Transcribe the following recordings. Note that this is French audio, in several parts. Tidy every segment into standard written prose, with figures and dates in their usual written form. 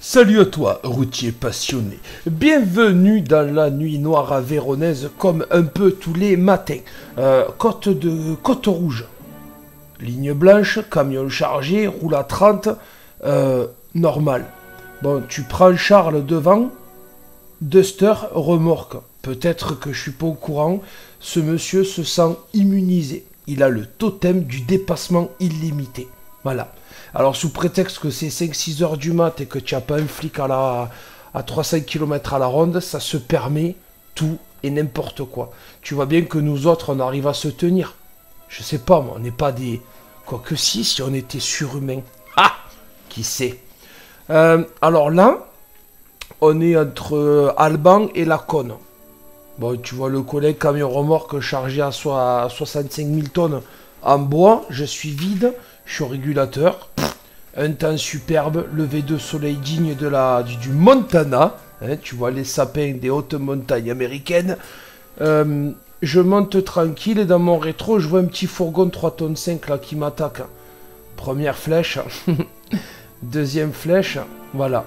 Salut à toi, routier passionné. Bienvenue dans la nuit noire à Véronèse, comme un peu tous les matins. Côte rouge. Ligne blanche, camion chargé, roule à 30, normal. Bon, tu prends Charles devant, Duster, remorque. Peut-être que je suis pas au courant, ce monsieur se sent immunisé. Il a le totem du dépassement illimité. Voilà. Alors sous prétexte que c'est 5-6 heures du mat et que tu n'as pas un flic à 300 km à la ronde, ça se permet tout et n'importe quoi. Tu vois bien que nous autres, on arrive à se tenir. Je sais pas, moi, on n'est pas des... Quoique si on était surhumains. Ah, qui sait. Alors là, on est entre Alban et Laconne. Bon, tu vois le collègue camion remorque chargé à 65 000 tonnes en bois. Je suis vide, je suis au régulateur. Un temps superbe, lever de soleil digne du Montana. Hein, tu vois les sapins des hautes montagnes américaines. Je monte tranquille et dans mon rétro, je vois un petit fourgon 3 tonnes 5 là qui m'attaque. Première flèche. Deuxième flèche. Voilà.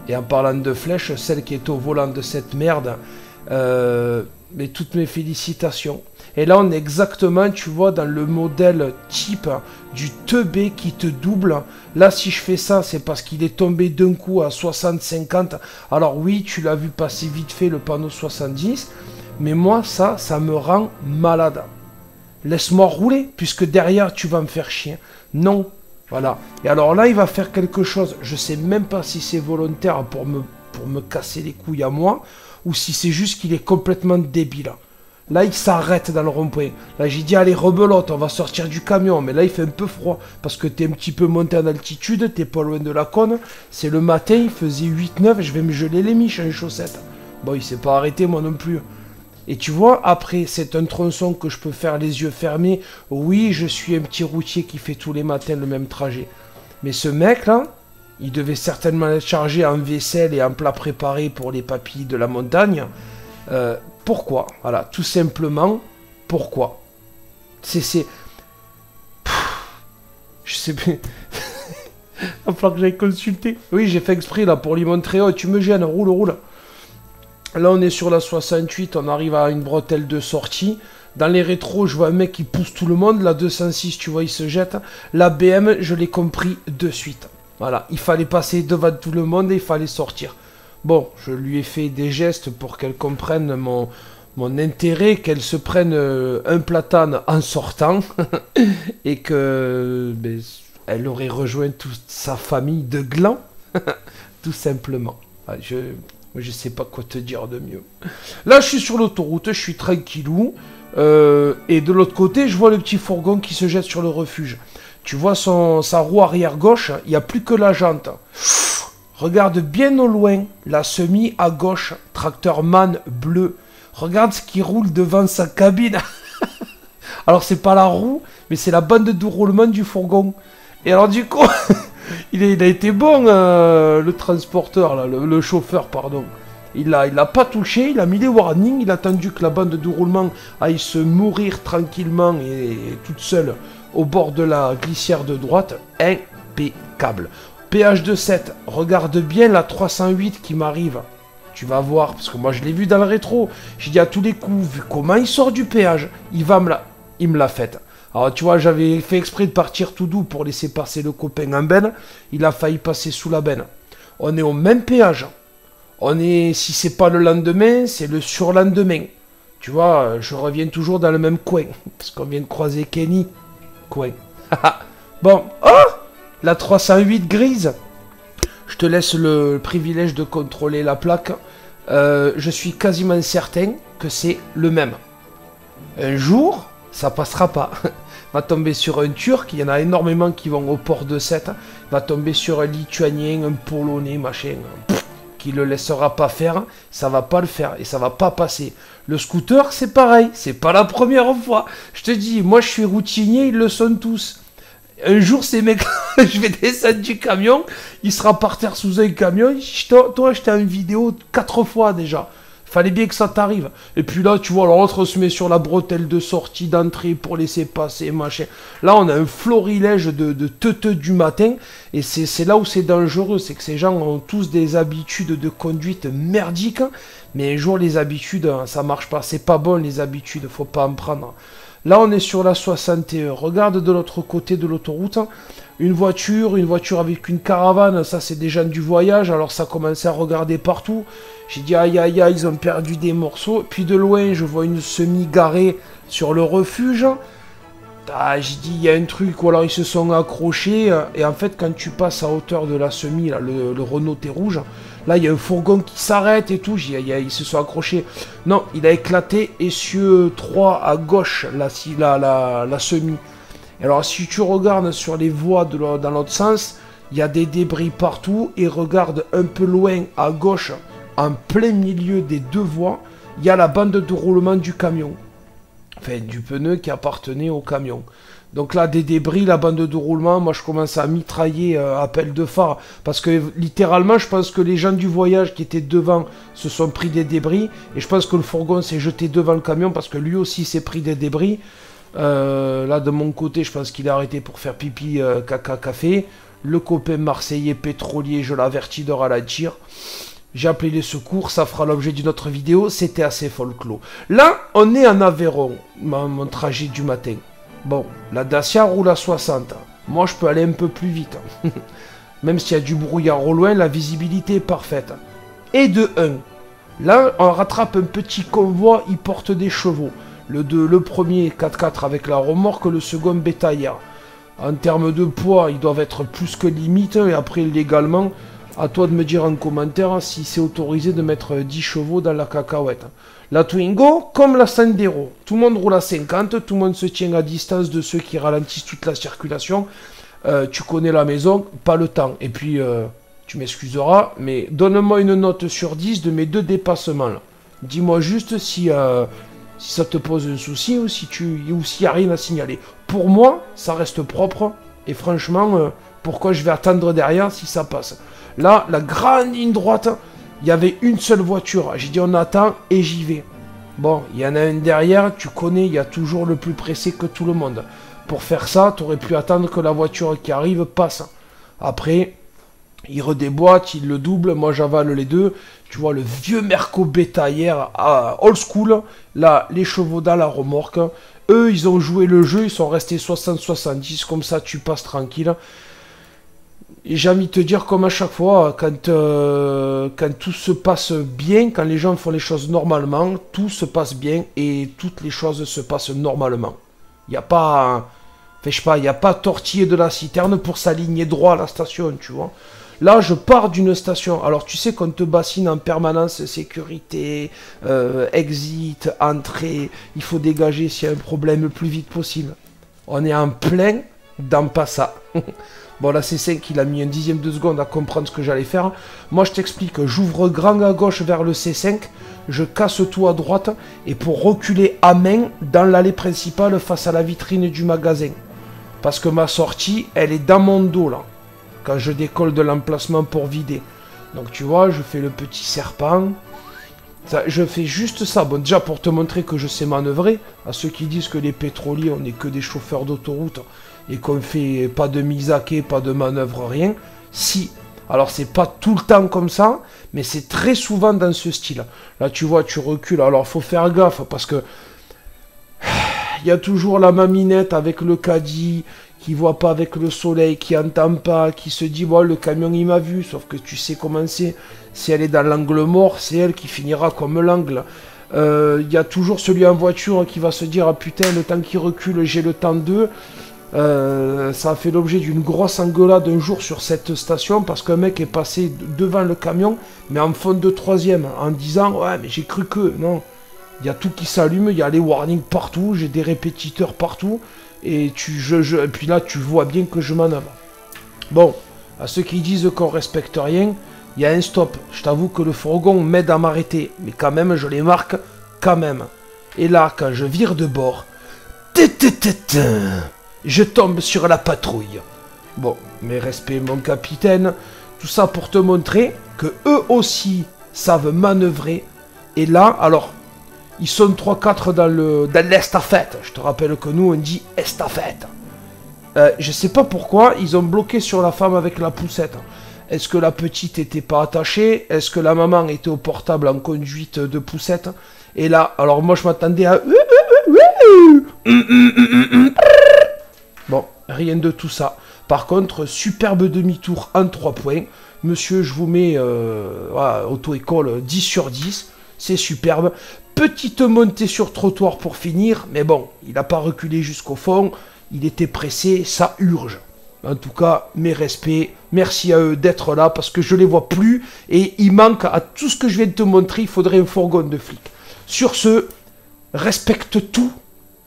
Et en parlant de flèche, celle qui est au volant de cette merde, mais toutes mes félicitations. Et là, on est exactement, tu vois, dans le modèle type du teubé qui te double. Là, si je fais ça, c'est parce qu'il est tombé d'un coup à 60-50. Alors oui, tu l'as vu passer vite fait le panneau 70. Mais moi, ça me rend malade. Laisse-moi rouler, puisque derrière, tu vas me faire chier. Non. Voilà. Et alors là, il va faire quelque chose. Je sais même pas si c'est volontaire pour me casser les couilles à moi, ou si c'est juste qu'il est complètement débile. Là, il s'arrête dans le rond-point. Là, j'ai dit, allez, rebelote, on va sortir du camion. Mais là, il fait un peu froid, parce que t'es un petit peu monté en altitude, t'es pas loin de Laconne. C'est le matin, il faisait 8-9, je vais me geler les miches en chaussettes. Bon, il s'est pas arrêté, moi non plus. Et tu vois, après, c'est un tronçon que je peux faire les yeux fermés. Oui, je suis un petit routier qui fait tous les matins le même trajet. Mais ce mec-là, il devait certainement être chargé en vaisselle et en plats préparés pour les papilles de la montagne. Pourquoi? Voilà, tout simplement, pourquoi? Je sais plus. Il va falloir que j'aille consulter. Oui, j'ai fait exprès là pour lui montrer. Oh, tu me gênes, roule. Là, on est sur la 68, on arrive à une bretelle de sortie. Dans les rétros, je vois un mec qui pousse tout le monde. La 206, tu vois, il se jette. La BM, je l'ai compris de suite. Voilà, il fallait passer devant tout le monde et il fallait sortir. Bon, je lui ai fait des gestes pour qu'elle comprenne mon intérêt, qu'elle se prenne un platane en sortant et que elle aurait rejoint toute sa famille de glands, tout simplement. Je sais pas quoi te dire de mieux. Là, je suis sur l'autoroute, je suis tranquillou. Et de l'autre côté, je vois le petit fourgon qui se jette sur le refuge. Tu vois sa roue arrière gauche, il n'y a plus que la jante. Regarde bien au loin, la semi à gauche, tracteur MAN bleu. Regarde ce qui roule devant sa cabine. Alors c'est pas la roue, mais c'est la bande de roulement du fourgon. Et alors du coup, il a été bon, le transporteur, là, le chauffeur, pardon. Il l'a pas touché, il a mis les warnings, il a attendu que la bande de roulement aille se mourir tranquillement et toute seule au bord de la glissière de droite. Impeccable. Péage de 7, regarde bien la 308 qui m'arrive. Tu vas voir, parce que moi je l'ai vu dans le rétro. J'ai dit à tous les coups, vu comment il sort du péage, il me l'a faite. Alors tu vois, j'avais fait exprès de partir tout doux pour laisser passer le copain en benne. Il a failli passer sous la benne. On est au même péage. Si c'est pas le lendemain, c'est le surlendemain. Tu vois, je reviens toujours dans le même coin. Parce qu'on vient de croiser Kenny. Coin. Bon, oh, la 308 grise. Je te laisse le privilège de contrôler la plaque. Je suis quasiment certain que c'est le même. Un jour, ça passera pas. Va tomber sur un Turc, il y en a énormément qui vont au port de Sète. Va tomber sur un Lituanien, un Polonais, machin, qui le laissera pas faire. Ça va pas le faire et ça va pas passer. Le scooter, c'est pareil, c'est pas la première fois. Je te dis, moi je suis routinier, ils le sont tous. Un jour, ces mecs, je vais descendre du camion, il sera par terre sous un camion. Toi, je t'ai en vidéo 4 fois déjà. Fallait bien que ça t'arrive. Et puis là, tu vois, l'autre on se met sur la bretelle de sortie, d'entrée pour laisser passer, machin. Là, on a un florilège de teuteux du matin. Et c'est là où c'est dangereux. C'est que ces gens ont tous des habitudes de conduite merdiques. Mais un jour, les habitudes, ça marche pas. C'est pas bon, les habitudes. Faut pas en prendre. Là, on est sur la 61. Regarde de l'autre côté de l'autoroute. Une voiture avec une caravane. Ça, c'est des gens du voyage. Alors, ça commençait à regarder partout. J'ai dit, aïe, aïe, aïe, ils ont perdu des morceaux. Puis de loin, je vois une semi garée sur le refuge. Ah, j'ai dit, il y a un truc. Ou alors, ils se sont accrochés. Et en fait, quand tu passes à hauteur de la semi, là, le Renault T rouge, là, il y a un fourgon qui s'arrête et tout. Ils se sont accrochés. Non, il a éclaté. Essieu 3 à gauche, la semi. Alors, si tu regardes sur les voies dans l'autre sens, il y a des débris partout. Et regarde un peu loin à gauche, en plein milieu des deux voies, il y a la bande de roulement du camion. Enfin, du pneu qui appartenait au camion. Donc là, des débris, la bande de roulement, moi je commence à mitrailler à pelle de phare. Parce que littéralement, je pense que les gens du voyage qui étaient devant se sont pris des débris. Et je pense que le fourgon s'est jeté devant le camion parce que lui aussi s'est pris des débris. Là, de mon côté, je pense qu'il a arrêté pour faire pipi, caca, café. Le copain marseillais pétrolier, je l'avertis de ralentir. J'ai appelé les secours, ça fera l'objet d'une autre vidéo, c'était assez folklore. Là, on est en Aveyron, mon trajet du matin. Bon, la Dacia roule à 60. Moi, je peux aller un peu plus vite. Même s'il y a du brouillard au loin, la visibilité est parfaite. Et de 1. Là, on rattrape un petit convoi, il porte des chevaux. Le premier 4x4 avec la remorque, le second bétaillère. En termes de poids, ils doivent être plus que limite. Et après, légalement, à toi de me dire en commentaire si c'est autorisé de mettre 10 chevaux dans la cacahuète. La Twingo, comme la Sandero. Tout le monde roule à 50, tout le monde se tient à distance de ceux qui ralentissent toute la circulation. Tu connais la maison, pas le temps. Et puis, tu m'excuseras, mais donne-moi une note sur 10 de mes 2 dépassements là. Dis-moi juste si ça te pose un souci ou s'il n'y a rien à signaler. Pour moi, ça reste propre. Et franchement, pourquoi je vais attendre derrière si ça passe? Là, la grande ligne droite, il y avait une seule voiture. J'ai dit on attend et j'y vais. Bon, il y en a un derrière, tu connais, il y a toujours le plus pressé que tout le monde. Pour faire ça, tu aurais pu attendre que la voiture qui arrive passe. Après, il redéboîte, il le double, moi j'avale les deux. Tu vois, le vieux Merco bétaillère old school. Là, les chevaux dans la remorque. Eux, ils ont joué le jeu, ils sont restés 60-70, comme ça tu passes tranquille. Et j'ai envie de te dire, comme à chaque fois, quand tout se passe bien, quand les gens font les choses normalement, tout se passe bien et toutes les choses se passent normalement. Il n'y a pas, je sais pas, il n'y a pas tortiller de la citerne pour s'aligner droit à la station, tu vois. Là, je pars d'une station. Alors, tu sais qu'on te bassine en permanence, sécurité, exit, entrée, il faut dégager s'il y a un problème le plus vite possible. On est en plein dans pas ça. Bon, la C5, il a mis un dixième de seconde à comprendre ce que j'allais faire. Moi, je t'explique. J'ouvre grand à gauche vers le C5. Je casse tout à droite. Et pour reculer à main dans l'allée principale face à la vitrine du magasin. Parce que ma sortie, elle est dans mon dos, là. Quand je décolle de l'emplacement pour vider. Donc, tu vois, je fais le petit serpent. Ça, je fais juste ça. Bon, déjà, pour te montrer que je sais manœuvrer. À ceux qui disent que les pétroliers, on n'est que des chauffeurs d'autoroute. Et qu'on fait pas de mise à quai, pas de manœuvre, rien. Si. Alors c'est pas tout le temps comme ça, mais c'est très souvent dans ce style. Là tu vois, tu recules. Alors faut faire gaffe parce que il y a toujours la maminette avec le caddie qui voit pas avec le soleil, qui entend pas, qui se dit bon le camion il m'a vu, sauf que tu sais comment c'est. Si elle est dans l'angle mort, c'est elle qui finira comme l'angle. Il y a toujours celui en voiture qui va se dire ah putain le temps qu'il recule j'ai le temps d'eux. Ça a fait l'objet d'une grosse engueulade un jour sur cette station parce qu'un mec est passé devant le camion mais en fond de troisième en disant ouais mais j'ai cru que non, il y a tout qui s'allume, il y a les warnings partout, j'ai des répétiteurs partout et et puis là tu vois bien que je manœuvre. Bon, à ceux qui disent qu'on respecte rien, il y a un stop. Je t'avoue que le fourgon m'aide à m'arrêter mais quand même je les marque quand même. Et là quand je vire de bord, je tombe sur la patrouille. Bon, mes respects mon capitaine, tout ça pour te montrer que eux aussi savent manœuvrer Et là, alors, ils sont 3-4 dans l'estafette. Je te rappelle que nous, on dit estafette. Je sais pas pourquoi, ils ont bloqué sur la femme avec la poussette. Est-ce que la petite était pas attachée? Est-ce que la maman était au portable en conduite de poussette? Et là, alors moi je m'attendais à... Bon, rien de tout ça. Par contre, superbe demi-tour en 3 points. Monsieur, je vous mets auto-école 10 sur 10. C'est superbe. Petite montée sur trottoir pour finir. Mais bon, il n'a pas reculé jusqu'au fond. Il était pressé, ça urge. En tout cas, mes respects. Merci à eux d'être là parce que je les vois plus. Et il manque à tout ce que je viens de te montrer. Il faudrait un fourgon de flics. Sur ce, respecte tout,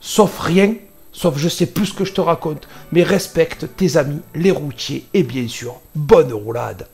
sauf rien. Sauf je sais plus ce que je te raconte. Mais respecte tes amis, les routiers. Et bien sûr, bonne roulade.